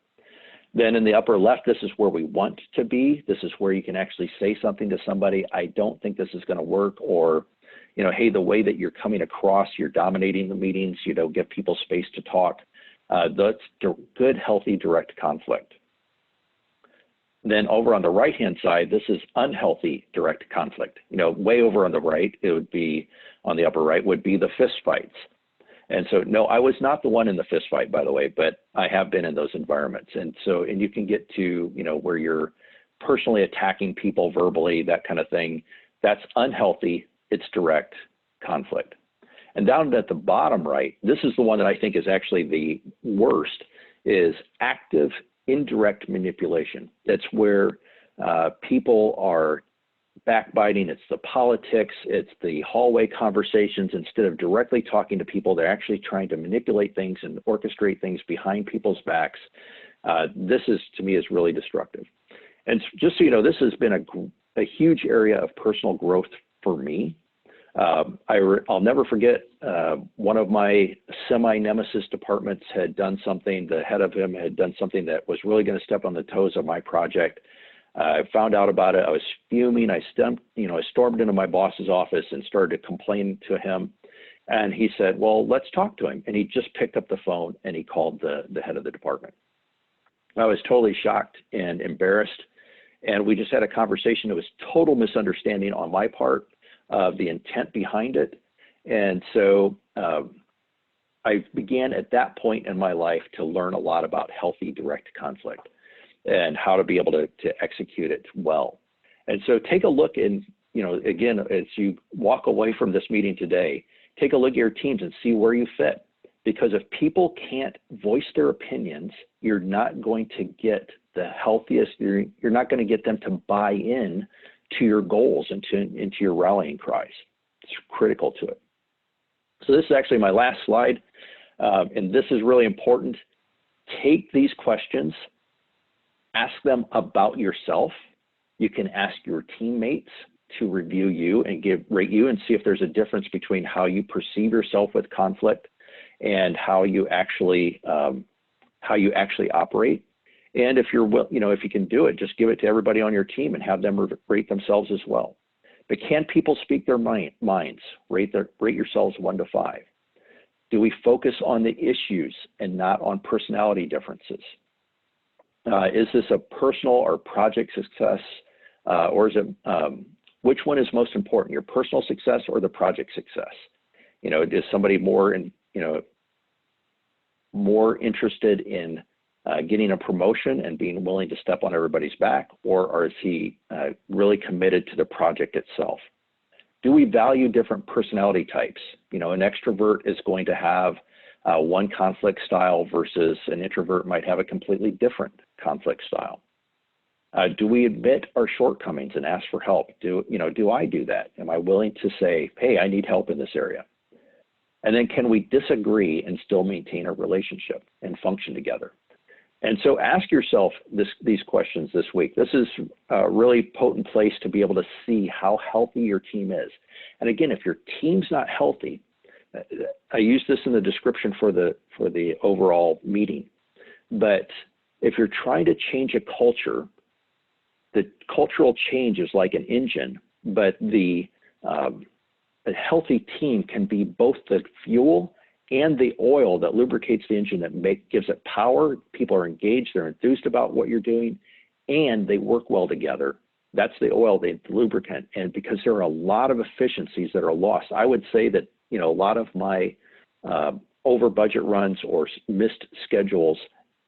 Then in the upper left, this is where we want to be. This is where you can actually say something to somebody. I don't think this is going to work, or hey, the way that you're coming across, you're dominating the meetings, give people space to talk. That's good, healthy, direct conflict. Then over on the right-hand side, this is unhealthy direct conflict. Way over on the right, it would be, on the upper right, would be the fist fights. And so, no, I was not the one in the fist fight, by the way, but I have been in those environments. And so, and you can get to, where you're personally attacking people verbally, that kind of thing. That's unhealthy. It's direct conflict. And down at the bottom right, this is the one that I think is actually the worst, is active indirect manipulation. That's where people are backbiting. It's the politics. It's the hallway conversations. Instead of directly talking to people, they're actually trying to manipulate things and orchestrate things behind people's backs. This is, to me, is really destructive. And just so you know, this has been a huge area of personal growth for me. I'll never forget, one of my semi-nemesis departments had done something, the head of him had done something that was really going to step on the toes of my project. I found out about it. I was fuming. I stormed into my boss's office and started to complain to him. And he said, well, let's talk to him. And he just picked up the phone and he called the head of the department. I was totally shocked and embarrassed. And we just had a conversation. It was total misunderstanding on my part of the intent behind it. And so I began at that point in my life to learn a lot about healthy direct conflict and how to be able to execute it well. And so take a look, and again, as you walk away from this meeting today, take a look at your teams and see where you fit. Because if people can't voice their opinions, you're not going to get the healthiest, you're not going to get them to buy in to your goals and into your rallying cries. It's critical to it. So this is actually my last slide, and this is really important. Take these questions, ask them about yourself. You can ask your teammates to review you and rate you and see if there's a difference between how you perceive yourself with conflict and how you actually operate. And if you're, if you can do it, just give it to everybody on your team and have them rate themselves as well. But can people speak their minds? Rate yourselves 1 to 5. Do we focus on the issues and not on personality differences? Is this a personal or project success, or is it, which one is most important, your personal success or the project success? Is somebody more interested in getting a promotion and being willing to step on everybody's back, or is he really committed to the project itself? Do we value different personality types? An extrovert is going to have one conflict style versus an introvert might have a completely different conflict style. Do we admit our shortcomings and ask for help? Do I do that? Am I willing to say, hey, I need help in this area? And then can we disagree and still maintain a relationship and function together? And so ask yourself these questions this week. This is a really potent place to be able to see how healthy your team is. And again, if your team's not healthy, I use this in the description for the overall meeting, but if you're trying to change a culture, the cultural change is like an engine, but a healthy team can be both the fuel and the oil that lubricates the engine, that gives it power. People are engaged, they're enthused about what you're doing, and they work well together. That's the oil, the lubricant. And because there are a lot of efficiencies that are lost, I would say that a lot of my over budget runs or missed schedules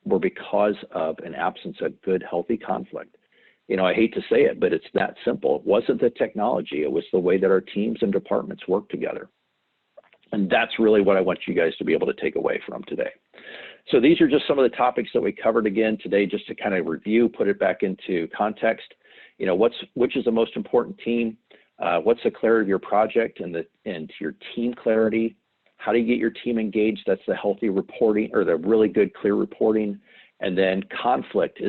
were because of an absence of good, healthy conflict. I hate to say it, but it's that simple. It wasn't the technology, it was the way that our teams and departments work together. And that's really what I want you guys to be able to take away from today. So these are just some of the topics that we covered again today, just to kind of review, put it back into context. Which is the most important team? What's the clarity of your project and your team clarity? How do you get your team engaged? That's the healthy reporting, or the really good, clear reporting. And then conflict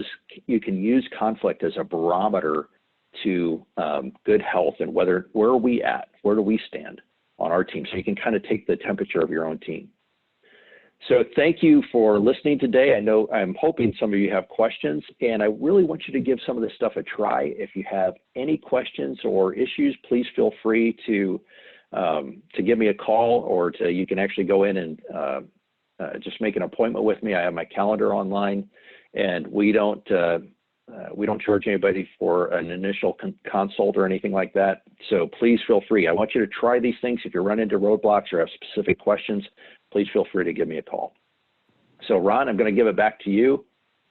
you can use conflict as a barometer to good health and where are we at? Where do we stand on our team? So you can kind of take the temperature of your own team. So thank you for listening today. I'm hoping some of you have questions, and I really want you to give some of this stuff a try. If you have any questions or issues, please feel free to give me a call, or you can actually go in and just make an appointment with me. I have my calendar online, and we don't charge anybody for an initial consult or anything like that. So please feel free. I want you to try these things. If you run into roadblocks or have specific questions, please feel free to give me a call. So Ron, I'm going to give it back to you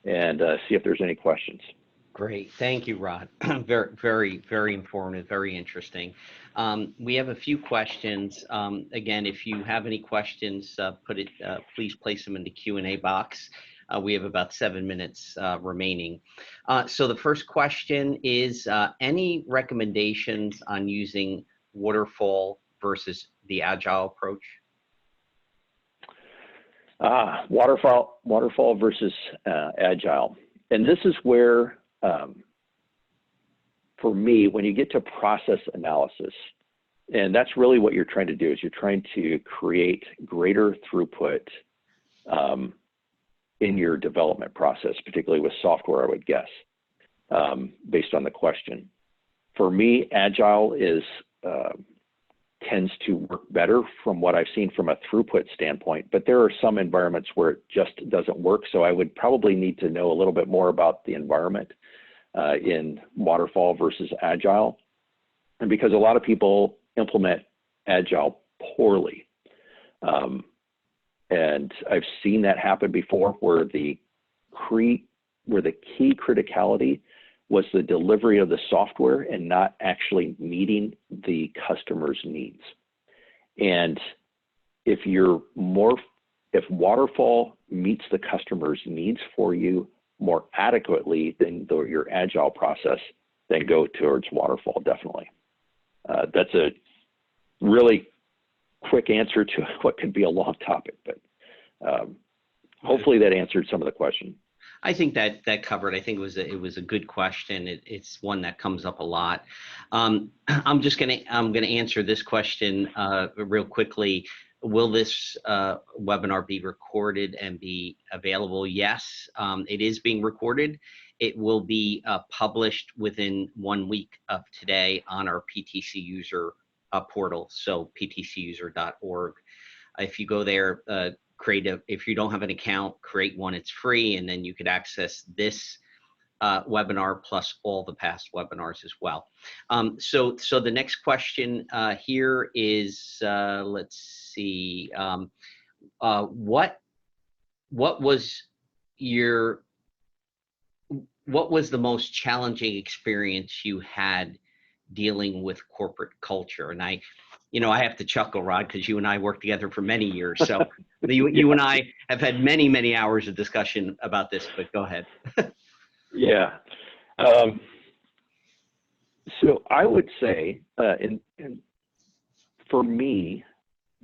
and see if there's any questions. Great. Thank you, Rod. Very, very, very informative, very interesting. We have a few questions. Again, if you have any questions, please place them in the Q&A box. We have about 7 minutes remaining. So the first question is, any recommendations on using waterfall versus the agile approach? Waterfall versus agile. And this is where, for me, when you get to process analysis, and that's really what you're trying to do, is you're trying to create greater throughput in your development process, particularly with software, I would guess, based on the question. For me, agile tends to work better from what I've seen from a throughput standpoint, but there are some environments where it just doesn't work. So I would probably need to know a little bit more about the environment in waterfall versus agile. And because a lot of people implement agile poorly. And I've seen that happen before, where the key criticality was the delivery of the software and not actually meeting the customer's needs. And if waterfall meets the customer's needs for you more adequately than your agile process, then go towards waterfall, definitely. That's a really quick answer to what could be a long topic, but hopefully that answered some of the question. I think that covered. I think it was a good question. It's one that comes up a lot. I'm gonna answer this question real quickly. Will this webinar be recorded and be available? Yes, it is being recorded. It will be published within 1 week of today on our PTCUSER portal, so ptcuser.org. If you go there, if you don't have an account, create one. It's free, and then you could access this webinar plus all the past webinars as well. So the next question here is, let's see, what was the most challenging experience you had dealing with corporate culture? And I have to chuckle, Rod, because you and I worked together for many years. So you and I have had many, many hours of discussion about this, but go ahead. Yeah. So I would say, and for me,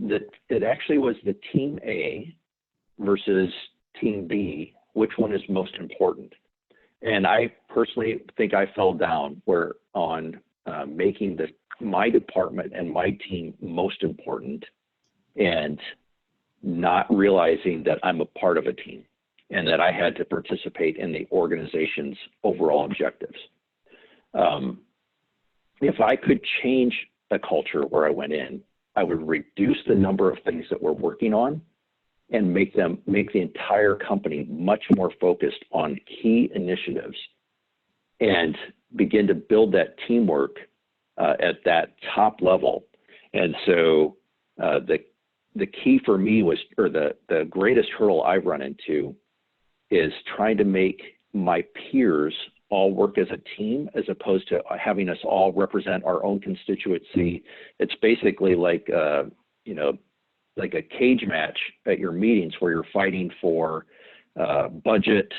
that it actually was the team A versus team B, which one is most important. And I personally think I fell down on making my department and my team most important, and not realizing that I'm a part of a team and that I had to participate in the organization's overall objectives. If I could change the culture where I went in, I would reduce the number of things that we're working on and make the entire company much more focused on key initiatives and begin to build that teamwork at that top level. And so the key for me was, or the greatest hurdle I've run into is trying to make my peers all work as a team, as opposed to having us all represent our own constituency. It's basically like, like a cage match at your meetings where you're fighting for budget,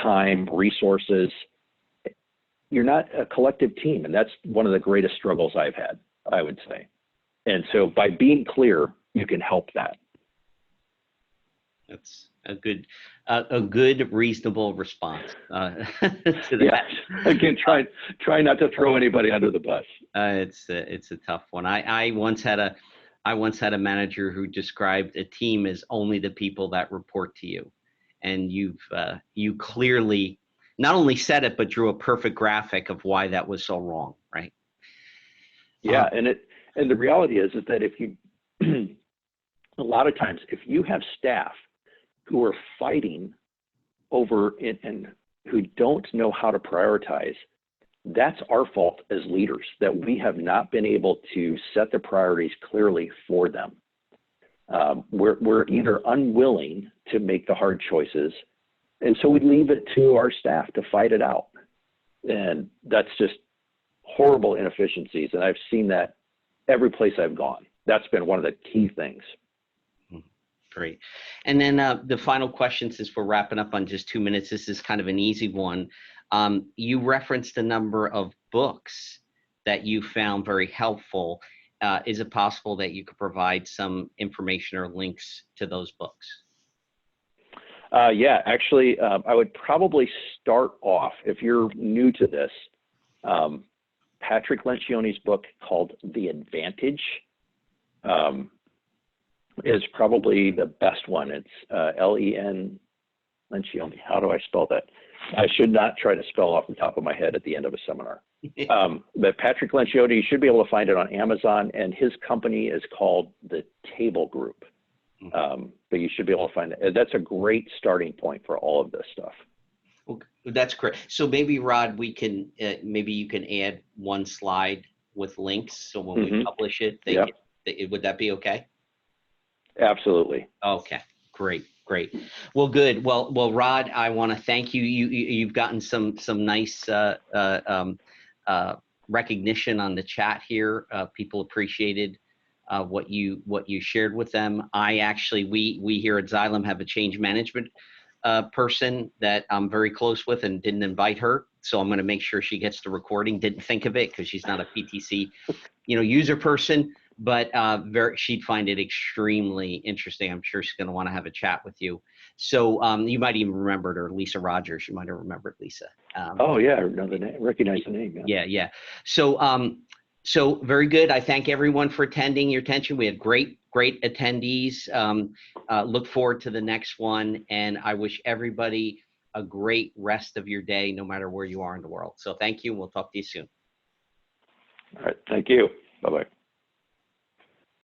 time, resources. You're not a collective team. And that's one of the greatest struggles I've had, I would say. And so by being clear, you can help that. That's a good, reasonable response to that. Yes. Again, try not to throw anybody under the bus. It's a tough one. I once had a manager who described a team as only the people that report to you, and you clearly not only said it, but drew a perfect graphic of why that was so wrong, right? Yeah, and the reality is that if you, a lot of times, if you have staff who are fighting over it and who don't know how to prioritize, that's our fault as leaders, that we have not been able to set the priorities clearly for them. We're either unwilling to make the hard choices, and so we leave it to our staff to fight it out. And that's just horrible inefficiencies. And I've seen that every place I've gone. That's been one of the key things. Great. And then the final question, since we're wrapping up on just 2 minutes, this is kind of an easy one. You referenced a number of books that you found very helpful. Is it possible that you could provide some information or links to those books? Yeah, actually, I would probably start off, if you're new to this, Patrick Lencioni's book called The Advantage is probably the best one. It's L-E-N Lencioni. How do I spell that? I should not try to spell off the top of my head at the end of a seminar. But Patrick Lencioni, you should be able to find it on Amazon, and his company is called The Table Group. But you should be able to find it. That's a great starting point for all of this stuff. Well, that's great. So maybe, Rod, we can maybe you can add one slide with links, so when we publish it, would that be okay? Absolutely. Okay, great. Well, good. Well, Rod, I want to thank you. You've gotten some nice recognition on the chat here. People appreciated what you shared with them. We here at Xylem have a change management person that I'm very close with and didn't invite her. So I'm going to make sure she gets the recording. Didn't think of it because she's not a PTC, user person. but she'd find it extremely interesting. I'm sure she's going to want to have a chat with you. So you might even remember her, Lisa Rogers. You might have remembered Lisa. Oh yeah, I know the name, recognize the name. Yeah. So very good. I thank everyone for attending your attention. We had great attendees. Look forward to the next one, and I wish everybody a great rest of your day, no matter where you are in the world. So thank you, and we'll talk to you soon. All right, thank you. Bye-bye.